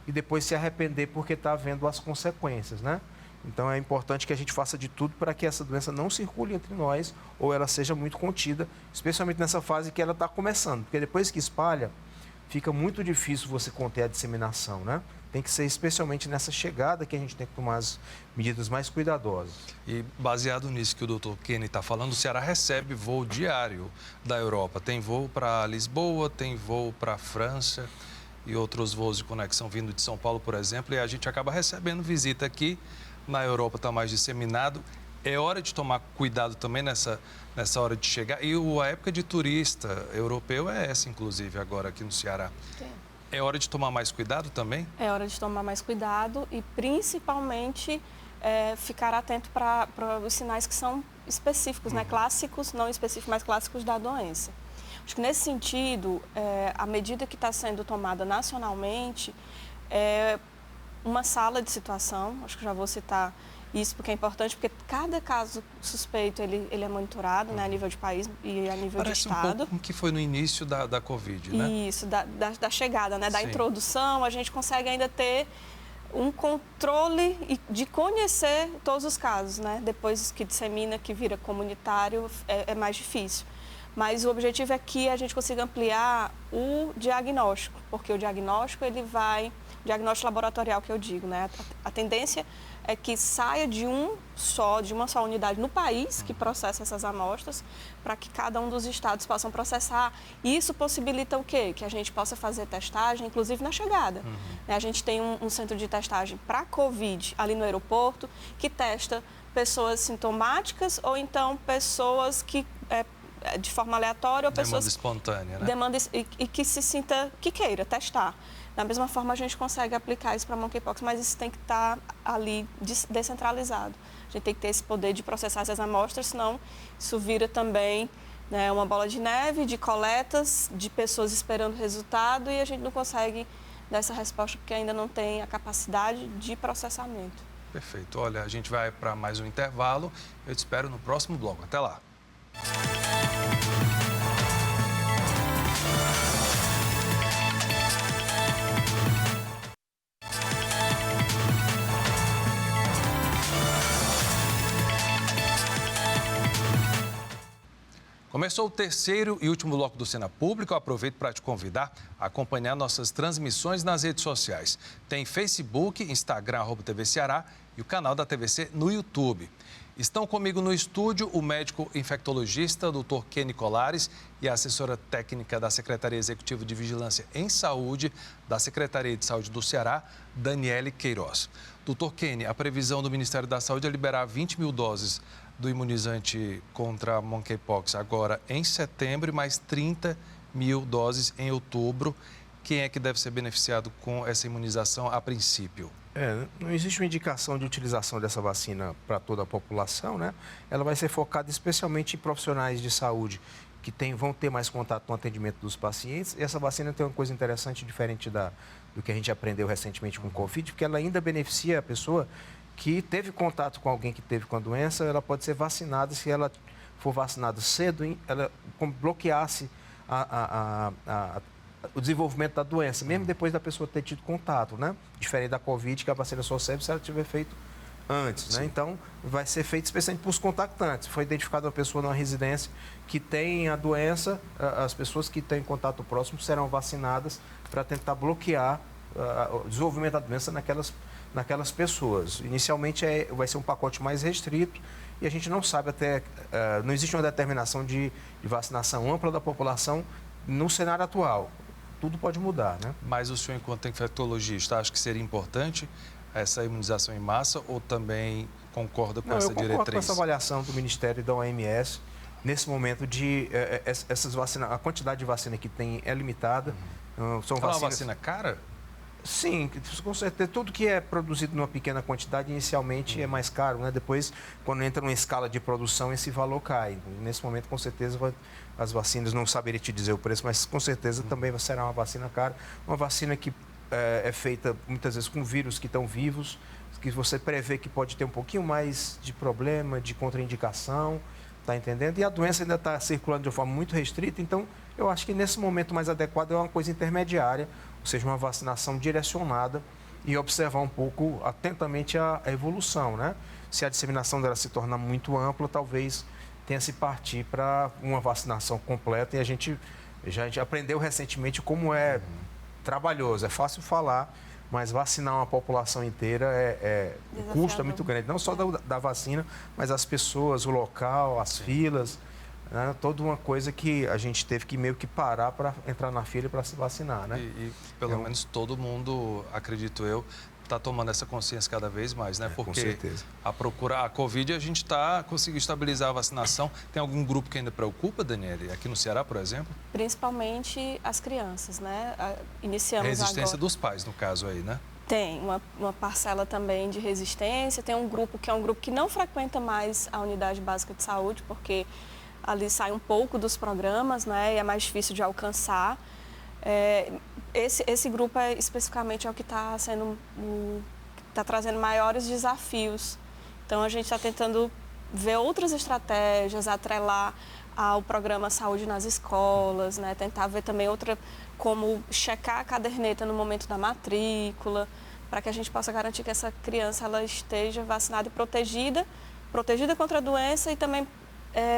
e depois se arrepender porque está vendo as consequências, né? Então, é importante que a gente faça de tudo para que essa doença não circule entre nós ou ela seja muito contida, especialmente nessa fase que ela está começando. Porque depois que espalha, fica muito difícil você conter a disseminação, né? Tem que ser especialmente nessa chegada que a gente tem que tomar as medidas mais cuidadosas. E baseado nisso que o doutor Kenny está falando, o Ceará recebe voo diário da Europa. Tem voo para Lisboa, tem voo para a França e outros voos de conexão vindo de São Paulo, por exemplo. E a gente acaba recebendo visita aqui. Na Europa está mais disseminado. É hora de tomar cuidado também nessa hora de chegar. E a época de turista europeu é essa, inclusive, agora aqui no Ceará. Sim. É hora de tomar mais cuidado também? É hora de tomar mais cuidado e, principalmente, ficar atento para os sinais que são específicos, né? Clássicos, não específicos, mas clássicos da doença. Acho que, nesse sentido, a medida que está sendo tomada nacionalmente uma sala de situação, acho que já vou citar isso porque é importante, porque cada caso suspeito ele é monitorado, né, a nível de país e a nível de estado. Parece um pouco como que foi no início da Covid, né? Isso, da chegada, né, da Sim. Introdução, a gente consegue ainda ter um controle de conhecer todos os casos, né? Depois que dissemina, que vira comunitário, é mais difícil. Mas o objetivo é que a gente consiga ampliar o diagnóstico, porque o diagnóstico diagnóstico laboratorial que eu digo, né? A tendência é que saia de uma só unidade no país que processa essas amostras, para que cada um dos estados possam processar. E isso possibilita o quê? Que a gente possa fazer testagem, inclusive na chegada. A gente tem um centro de testagem para Covid ali no aeroporto, que testa pessoas sintomáticas ou então pessoas que de forma aleatória ou pessoas... Demanda espontânea, né? Demanda e que se sinta, que queira testar. Da mesma forma, a gente consegue aplicar isso para monkeypox, mas isso tem que estar ali descentralizado. A gente tem que ter esse poder de processar essas amostras, senão isso vira também, né, uma bola de neve de coletas, de pessoas esperando resultado e a gente não consegue dar essa resposta porque ainda não tem a capacidade de processamento. Perfeito. Olha, a gente vai para mais um intervalo. Eu te espero no próximo bloco. Até lá. Começou o terceiro e último bloco do Cena Pública. Eu aproveito para te convidar a acompanhar nossas transmissões nas redes sociais. Tem Facebook, Instagram, @TV Ceará e o canal da TVC no YouTube. Estão comigo no estúdio o médico infectologista, Dr. Kenny Colares, e a assessora técnica da Secretaria Executiva de Vigilância em Saúde da Secretaria de Saúde do Ceará, Daniele Queiroz. Dr. Kenny, a previsão do Ministério da Saúde é liberar 20 mil doses do imunizante contra a monkeypox agora em setembro e mais 30 mil doses em outubro. Quem é que deve ser beneficiado com essa imunização a princípio? Não existe uma indicação de utilização dessa vacina para toda a população, né? Ela vai ser focada especialmente em profissionais de saúde que vão ter mais contato com o atendimento dos pacientes. E essa vacina tem uma coisa interessante, diferente do que a gente aprendeu recentemente com o Covid, porque ela ainda beneficia a pessoa que teve contato com alguém que teve com a doença. Ela pode ser vacinada se ela for vacinada cedo, ela bloqueasse o desenvolvimento da doença, mesmo depois da pessoa ter tido contato, né? Diferente da Covid, que a vacina só serve se ela tiver feito antes, né? Então, vai ser feito especialmente para os contactantes. Foi identificada uma pessoa numa residência que tem a doença, as pessoas que têm contato próximo serão vacinadas para tentar bloquear o desenvolvimento da doença naquelas pessoas. Inicialmente, vai ser um pacote mais restrito e a gente não sabe não existe uma determinação de vacinação ampla da população no cenário atual. Tudo pode mudar, né? Mas o senhor, enquanto infectologista, acha que seria importante essa imunização em massa ou também concorda com essa diretriz? Eu concordo com essa avaliação do Ministério e da OMS. Nesse momento, essas vacinas, a quantidade de vacina que tem é limitada. São vacinas... uma vacina cara? Sim, com certeza. Tudo que é produzido numa pequena quantidade, inicialmente é mais caro, né? Depois, quando entra numa escala de produção, esse valor cai. Nesse momento, com certeza, as vacinas, não saberia te dizer o preço, mas com certeza também será uma vacina cara. Uma vacina que é feita, muitas vezes, com vírus que estão vivos, que você prevê que pode ter um pouquinho mais de problema, de contraindicação, tá entendendo? E a doença ainda está circulando de uma forma muito restrita, então eu acho que nesse momento mais adequado é uma coisa intermediária, ou seja, uma vacinação direcionada e observar um pouco atentamente a evolução, né? Se a disseminação dela se tornar muito ampla, talvez tenha se partir para uma vacinação completa. E a gente já aprendeu recentemente como é trabalhoso, é fácil falar, mas vacinar uma população inteira o custo é muito grande, não só da vacina, mas as pessoas, o local, as filas, né? Toda uma coisa que a gente teve que meio que parar para entrar na fila para se vacinar, né? E pelo menos todo mundo, acredito eu, está tomando essa consciência cada vez mais, né? Porque com certeza. a Covid, a gente está conseguindo estabilizar a vacinação. Tem algum grupo que ainda preocupa, Daniele? Aqui no Ceará, por exemplo? Principalmente as crianças, né? Iniciamos resistência agora... dos pais, no caso aí, né? Tem uma parcela também de resistência. Tem um grupo que não frequenta mais a unidade básica de saúde, porque ali sai um pouco dos programas, né? E é mais difícil de alcançar. Esse grupo especificamente é o que está trazendo maiores desafios. Então, a gente está tentando ver outras estratégias, atrelar ao programa Saúde nas escolas, né? Tentar ver também como checar a caderneta no momento da matrícula, para que a gente possa garantir que essa criança ela esteja vacinada e protegida contra a doença e também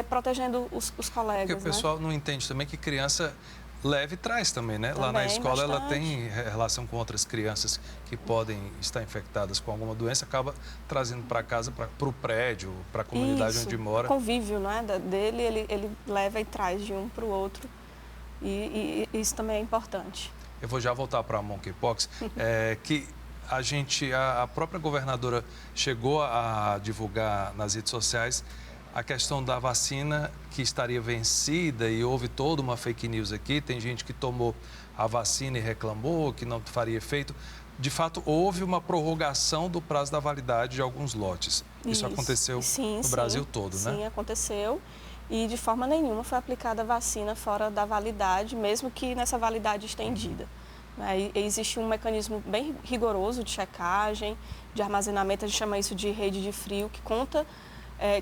protegendo os colegas. Porque o pessoal não entende também que criança leve e traz também, né? Lá na escola ela tem relação com outras crianças que podem estar infectadas com alguma doença, acaba trazendo para casa, para o prédio, para a comunidade onde mora. Convívio, né, dele, ele leva e traz de um para o outro e isso também é importante. Eu vou já voltar para a monkeypox, que a própria governadora chegou a divulgar nas redes sociais a questão da vacina que estaria vencida e houve toda uma fake news aqui. Tem gente que tomou a vacina e reclamou que não faria efeito. De fato, houve uma prorrogação do prazo da validade de alguns lotes. Isso aconteceu no Brasil todo, né? Sim, aconteceu. E de forma nenhuma foi aplicada a vacina fora da validade, mesmo que nessa validade estendida. Existe um mecanismo bem rigoroso de checagem, de armazenamento, a gente chama isso de rede de frio,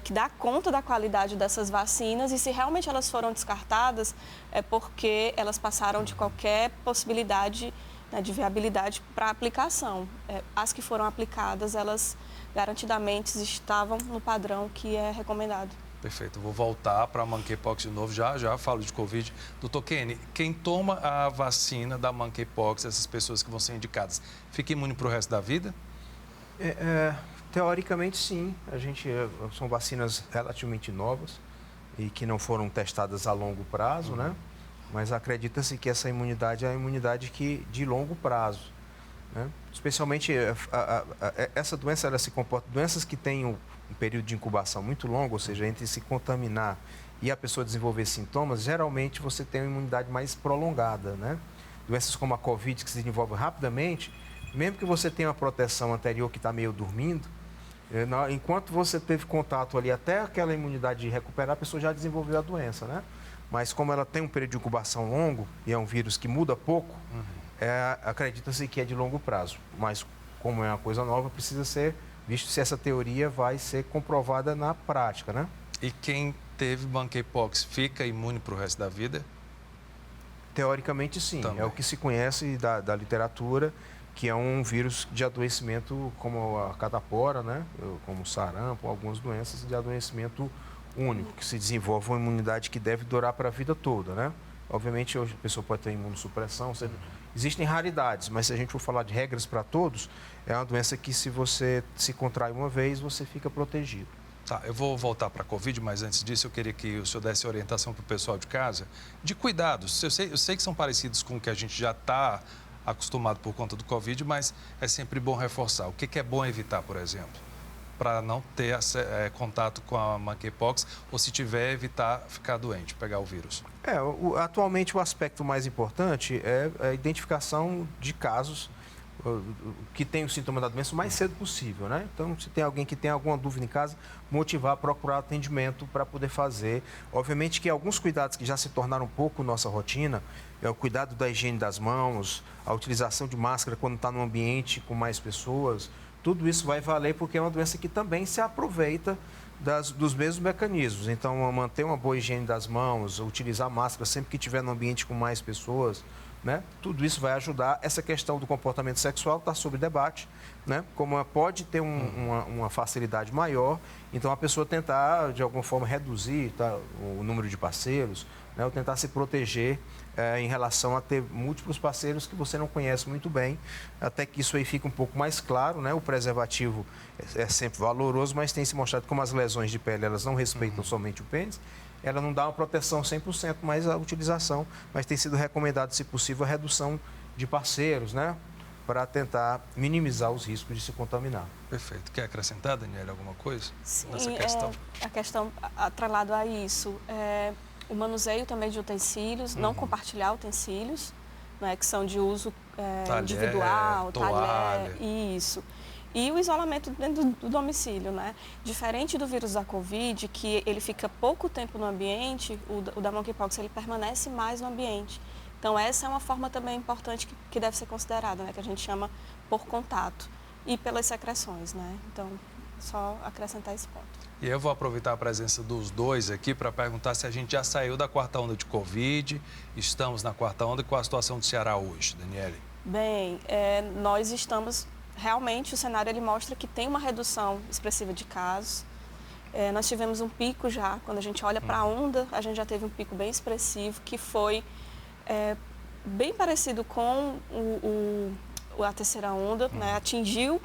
que dá conta da qualidade dessas vacinas e se realmente elas foram descartadas é porque elas passaram de qualquer possibilidade, né, de viabilidade para aplicação. As que foram aplicadas, elas garantidamente estavam no padrão que é recomendado. Perfeito, vou voltar para a monkeypox de novo, já falo de Covid. Doutor Kenny, quem toma a vacina da monkeypox, essas pessoas que vão ser indicadas, fica imune para o resto da vida? Teoricamente, sim. São vacinas relativamente novas e que não foram testadas a longo prazo, né? Mas acredita-se que essa imunidade é a imunidade de longo prazo, né? Especialmente essa doença, ela se comporta, doenças que têm um período de incubação muito longo, ou seja, entre se contaminar e a pessoa desenvolver sintomas, geralmente você tem uma imunidade mais prolongada, né? Doenças como a Covid, que se desenvolvem rapidamente, mesmo que você tenha uma proteção anterior que está meio dormindo, enquanto você teve contato ali até aquela imunidade recuperar, a pessoa já desenvolveu a doença, né? Mas como ela tem um período de incubação longo e é um vírus que muda pouco, acredita-se que é de longo prazo. Mas como é uma coisa nova, precisa ser visto se essa teoria vai ser comprovada na prática, né? E quem teve monkeypox fica imune para o resto da vida? Teoricamente, sim. Também. É o que se conhece da literatura, que é um vírus de adoecimento como a catapora, né? Como o sarampo, algumas doenças de adoecimento único, que se desenvolve uma imunidade que deve durar para a vida toda, né? Obviamente, hoje a pessoa pode ter imunossupressão, existem raridades, mas se a gente for falar de regras para todos, é uma doença que se você se contrai uma vez, você fica protegido. Tá, eu vou voltar para a Covid, mas antes disso eu queria que o senhor desse orientação para o pessoal de casa de cuidados. Eu sei que são parecidos com o que a gente já está acostumado por conta do Covid, mas é sempre bom reforçar. O que é bom evitar, por exemplo? Para não ter contato com a monkeypox ou, se tiver, evitar ficar doente, pegar o vírus? Atualmente o aspecto mais importante é a identificação de casos que tem o sintoma da doença o mais cedo possível, né? Então, se tem alguém que tem alguma dúvida em casa, motivar a procurar atendimento para poder fazer. Obviamente que alguns cuidados que já se tornaram um pouco nossa rotina, é o cuidado da higiene das mãos, a utilização de máscara quando está num ambiente com mais pessoas. Tudo isso vai valer porque é uma doença que também se aproveita dos mesmos mecanismos. Então, manter uma boa higiene das mãos, utilizar máscara sempre que estiver no ambiente com mais pessoas, né? Tudo isso vai ajudar. Essa questão do comportamento sexual está sob debate, né? Como pode ter uma facilidade maior, então a pessoa tentar, de alguma forma, reduzir o número de parceiros, né? Ou tentar se proteger em relação a ter múltiplos parceiros que você não conhece muito bem, até que isso aí fica um pouco mais claro, né? O preservativo é sempre valoroso, mas tem se mostrado que como as lesões de pele, elas não respeitam somente o pênis, ela não dá uma proteção 100%, mas a utilização, mas tem sido recomendado, se possível, a redução de parceiros, né? Para tentar minimizar os riscos de se contaminar. Perfeito. Quer acrescentar, Daniela, alguma coisa? Sim, nessa questão? A questão atrelada a isso o manuseio também de utensílios, não compartilhar utensílios, né, que são de uso individual, toalha. talher, isso. E o isolamento dentro do domicílio, né? Diferente do vírus da Covid, que ele fica pouco tempo no ambiente, o da monkeypox ele permanece mais no ambiente. Então, essa é uma forma também importante que deve ser considerada, né? Que a gente chama por contato e pelas secreções, né? Então, só acrescentar esse ponto. E eu vou aproveitar a presença dos dois aqui para perguntar se a gente já saiu da quarta onda de Covid, estamos na quarta onda, e qual a situação do Ceará hoje, Daniele? Bem, nós estamos, realmente o cenário ele mostra que tem uma redução expressiva de casos. Nós tivemos um pico já, quando a gente olha para a onda, a gente já teve um pico bem expressivo, que foi bem parecido com a terceira onda, né? Atingiu,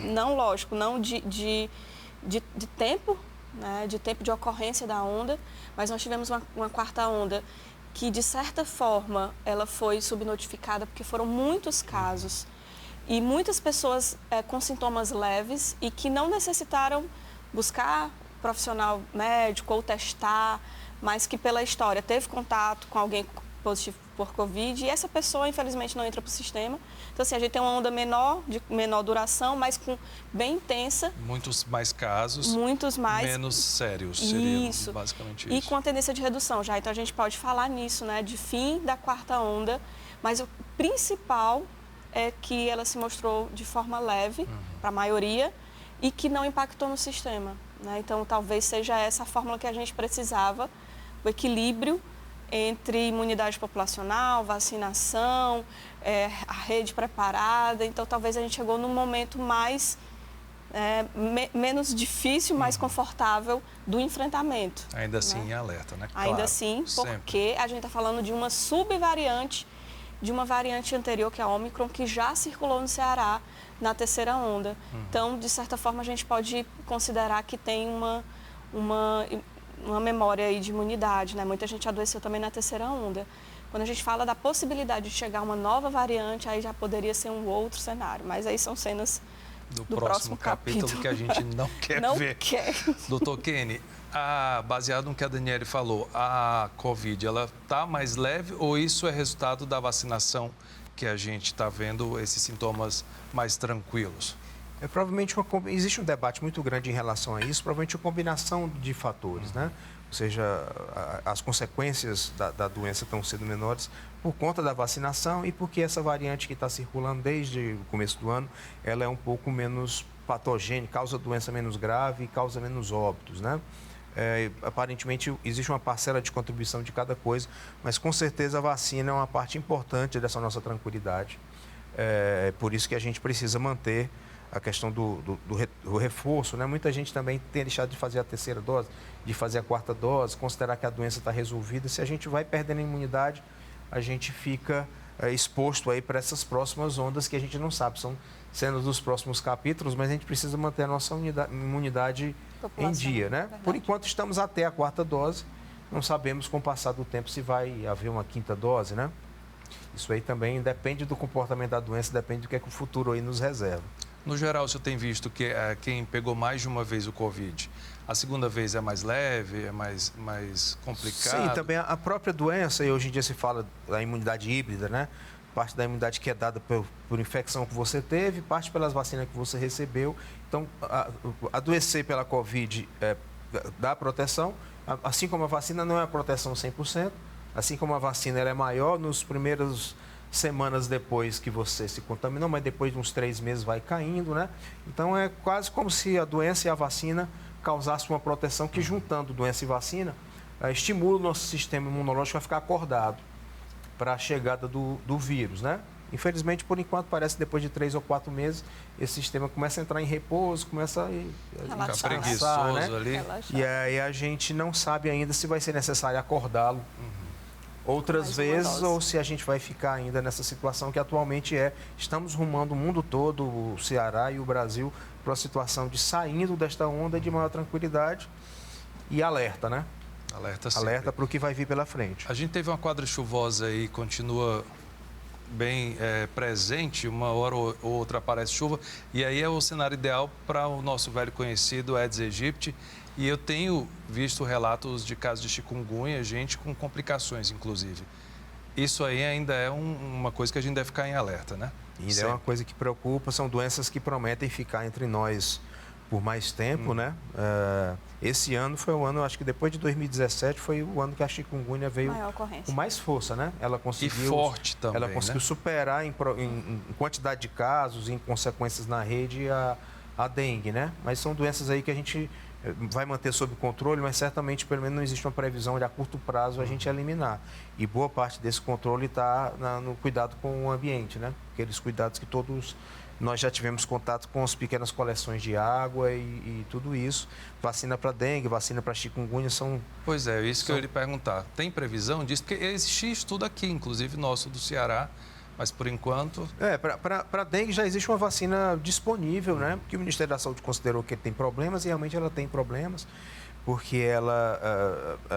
não lógico, não de tempo, né? De tempo de ocorrência da onda, mas nós tivemos uma quarta onda que, de certa forma, ela foi subnotificada porque foram muitos casos e muitas pessoas com sintomas leves e que não necessitaram buscar profissional médico ou testar, mas que pela história teve contato com alguém positivo por Covid e essa pessoa, infelizmente, não entra para o sistema. Então, assim, a gente tem uma onda menor, de menor duração, mas bem intensa. Muitos mais casos. Muitos mais. Menos sérios, seria isso. Basicamente isso. E com a tendência de redução já. Então, a gente pode falar nisso, né, de fim da quarta onda, mas o principal é que ela se mostrou de forma leve para a maioria e que não impactou no sistema, né? Então, talvez seja essa a fórmula que a gente precisava, o equilíbrio entre imunidade populacional, vacinação, a rede preparada. Então, talvez a gente chegou num momento mais menos difícil, mais confortável do enfrentamento. Ainda assim, em alerta, né? Ainda Claro, assim, sempre. porque a gente está falando de uma subvariante de uma variante anterior, que é a Ômicron, que já circulou no Ceará na terceira onda. Então, de certa forma, a gente pode considerar que tem uma memória aí de imunidade, né? Muita gente adoeceu também na terceira onda. Quando a gente fala da possibilidade de chegar uma nova variante, aí já poderia ser um outro cenário. Mas aí são cenas do próximo capítulo que a gente não quer não ver. Quer. Doutor Kenny, baseado no que a Daniele falou, a Covid, ela está mais leve ou isso é resultado da vacinação que a gente está vendo esses sintomas mais tranquilos? Provavelmente existe um debate muito grande em relação a isso, provavelmente uma combinação de fatores, né? Ou seja, as consequências da doença estão sendo menores por conta da vacinação e porque essa variante que está circulando desde o começo do ano, ela é um pouco menos patogênica, causa doença menos grave e causa menos óbitos, né? Aparentemente existe uma parcela de contribuição de cada coisa, mas com certeza a vacina é uma parte importante dessa nossa tranquilidade. Por isso que a gente precisa manter a questão do reforço, né? Muita gente também tem deixado de fazer a terceira dose, de fazer a quarta dose, considerar que a doença está resolvida. Se a gente vai perdendo a imunidade, a gente fica exposto aí para essas próximas ondas que a gente não sabe, são cenas dos próximos capítulos, mas a gente precisa manter a nossa imunidade em dia, né? Por enquanto estamos até a quarta dose, não sabemos com o passar do tempo se vai haver uma quinta dose, né? Isso aí também depende do comportamento da doença, depende do que é que o futuro aí nos reserva. No geral, o senhor tem visto que quem pegou mais de uma vez o Covid, a segunda vez é mais leve, é mais complicado? Sim, também a própria doença, e hoje em dia se fala da imunidade híbrida, né? Parte da imunidade que é dada por infecção que você teve, parte pelas vacinas que você recebeu. Então, adoecer pela Covid dá proteção, assim como a vacina não é a proteção 100%, assim como a vacina ela é maior nos primeiros semanas depois que você se contaminou, mas depois de uns 3 meses vai caindo, né? Então, é quase como se a doença e a vacina causassem uma proteção que, juntando doença e vacina, estimula o nosso sistema imunológico a ficar acordado para a chegada do vírus, né? Infelizmente, por enquanto, parece que depois de 3 ou 4 meses, esse sistema começa a entrar em repouso, começa a ficar preguiçoso, descansar, né? ali. E aí a gente não sabe ainda se vai ser necessário acordá-lo outras vezes ou se a gente vai ficar ainda nessa situação que atualmente estamos rumando o mundo todo, o Ceará e o Brasil, para uma situação de saindo desta onda de maior tranquilidade e alerta, né? Alerta para o que vai vir pela frente. A gente teve uma quadra chuvosa aí, continua bem presente, uma hora ou outra aparece chuva, e aí é o cenário ideal para o nosso velho conhecido Aedes aegypti. E eu tenho visto relatos de casos de chikungunya, gente com complicações, inclusive. Isso aí ainda é uma coisa que a gente deve ficar em alerta, né? Ainda é uma coisa que preocupa, são doenças que prometem ficar entre nós por mais tempo, né? Esse ano foi o ano, acho que depois de 2017, foi o ano que a chikungunya veio com mais força, né? Ela conseguiu, e forte também, ela conseguiu, né, superar em quantidade de casos, em consequências na rede, a dengue, né? Mas são doenças aí que a gente vai manter sob controle, mas certamente, pelo menos, não existe uma previsão de a curto prazo a gente eliminar. E boa parte desse controle está no cuidado com o ambiente, né? Aqueles cuidados que todos nós já tivemos contato com as pequenas coleções de água e tudo isso. Vacina para dengue, vacina para chikungunya são... Pois é, isso que eu ia lhe perguntar. Tem previsão disso? Porque existe estudo aqui, inclusive nosso do Ceará, mas por enquanto... Para dengue já existe uma vacina disponível, né? Que o Ministério da Saúde considerou que tem problemas e realmente ela tem problemas, porque ela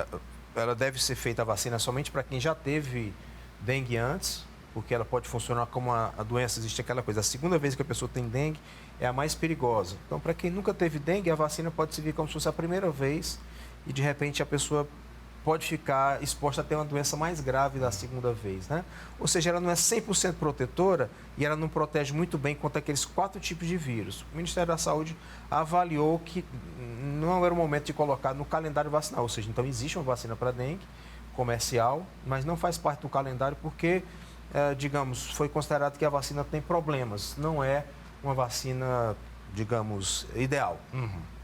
deve ser feita a vacina somente para quem já teve dengue antes, porque ela pode funcionar como a doença, existe aquela coisa. A segunda vez que a pessoa tem dengue é a mais perigosa. Então, para quem nunca teve dengue, a vacina pode servir como se fosse a primeira vez e, de repente, a pessoa pode ficar exposta a ter uma doença mais grave da segunda vez, né? Ou seja, ela não é 100% protetora e ela não protege muito bem contra aqueles 4 tipos de vírus. O Ministério da Saúde avaliou que não era o momento de colocar no calendário vacinal, ou seja, então existe uma vacina para dengue comercial, mas não faz parte do calendário porque, digamos, foi considerado que a vacina tem problemas, não é uma vacina, digamos, ideal.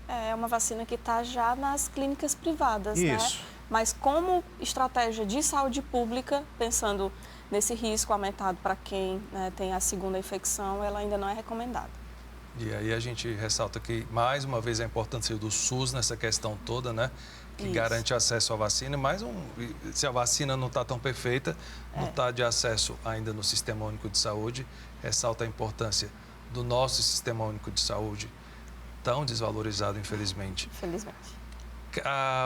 É uma vacina que está já nas clínicas privadas, isso, né? Mas como estratégia de saúde pública, pensando nesse risco aumentado para quem, né, tem a segunda infecção, ela ainda não é recomendada. E aí a gente ressalta que, mais uma vez, a importância do SUS nessa questão toda, né? Que Isso. garante acesso à vacina, mas se a vacina não está tão perfeita, não está de acesso ainda no Sistema Único de Saúde, ressalta a importância do nosso Sistema Único de Saúde, tão desvalorizado, infelizmente. Infelizmente.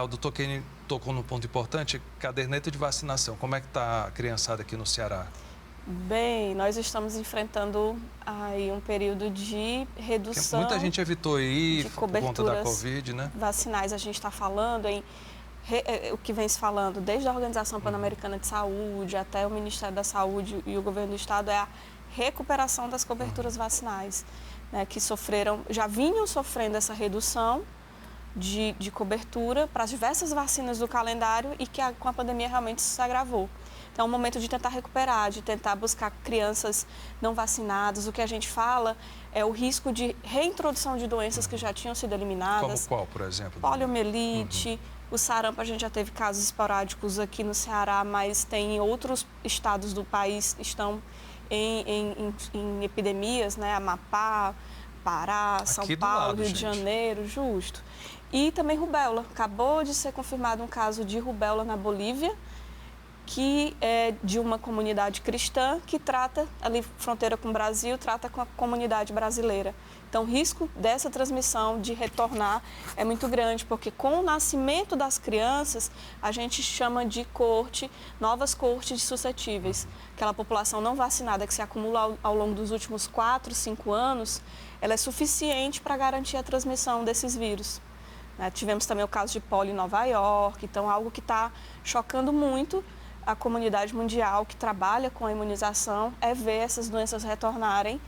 O doutor Kenny tocou num ponto importante, caderneta de vacinação. Como é que está a criançada aqui no Ceará? Bem, nós estamos enfrentando aí um período de redução. Muita gente evitou ir de por conta da coberturas Covid, né? vacinais. A gente está falando em o que vem se falando desde a Organização Pan-Americana de Saúde até o Ministério da Saúde e o Governo do Estado é a recuperação das coberturas vacinais, né, que já vinham sofrendo essa redução de cobertura para as diversas vacinas do calendário e que com a pandemia realmente isso se agravou. Então, é um momento de tentar recuperar, de tentar buscar crianças não vacinadas. O que a gente fala é o risco de reintrodução de doenças que já tinham sido eliminadas. Como qual, por exemplo? Poliomielite, o sarampo, a gente já teve casos esporádicos aqui no Ceará, mas tem em outros estados do país, estão em epidemias, né? Amapá, Pará, São Paulo, Rio de Janeiro, justo. E também rubéola. Acabou de ser confirmado um caso de rubéola na Bolívia, que é de uma comunidade cristã que trata, ali fronteira com o Brasil, trata com a comunidade brasileira. Então, o risco dessa transmissão de retornar é muito grande, porque com o nascimento das crianças, a gente chama de novas coortes suscetíveis. Aquela população não vacinada que se acumula ao longo dos últimos 4, 5 anos, ela é suficiente para garantir a transmissão desses vírus. Tivemos também o caso de polio em Nova York, então algo que está chocando muito a comunidade mundial que trabalha com a imunização é ver essas doenças retornarem,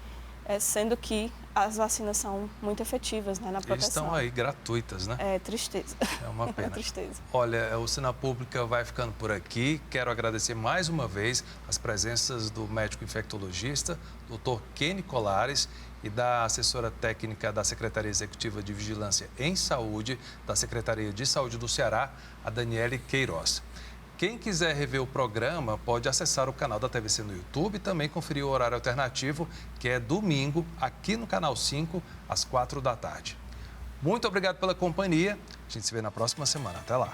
sendo que as vacinas são muito efetivas, né, na proteção. Eles estão aí gratuitas, né? É tristeza. É uma pena. É tristeza. Olha, o Sina Pública vai ficando por aqui. Quero agradecer mais uma vez as presenças do médico infectologista, Dr. Kenny Colares, e da assessora técnica da Secretaria Executiva de Vigilância em Saúde, da Secretaria de Saúde do Ceará, a Daniele Queiroz. Quem quiser rever o programa pode acessar o canal da TVC no YouTube e também conferir o horário alternativo, que é domingo, aqui no Canal 5, às 4 da tarde. Muito obrigado pela companhia. A gente se vê na próxima semana. Até lá.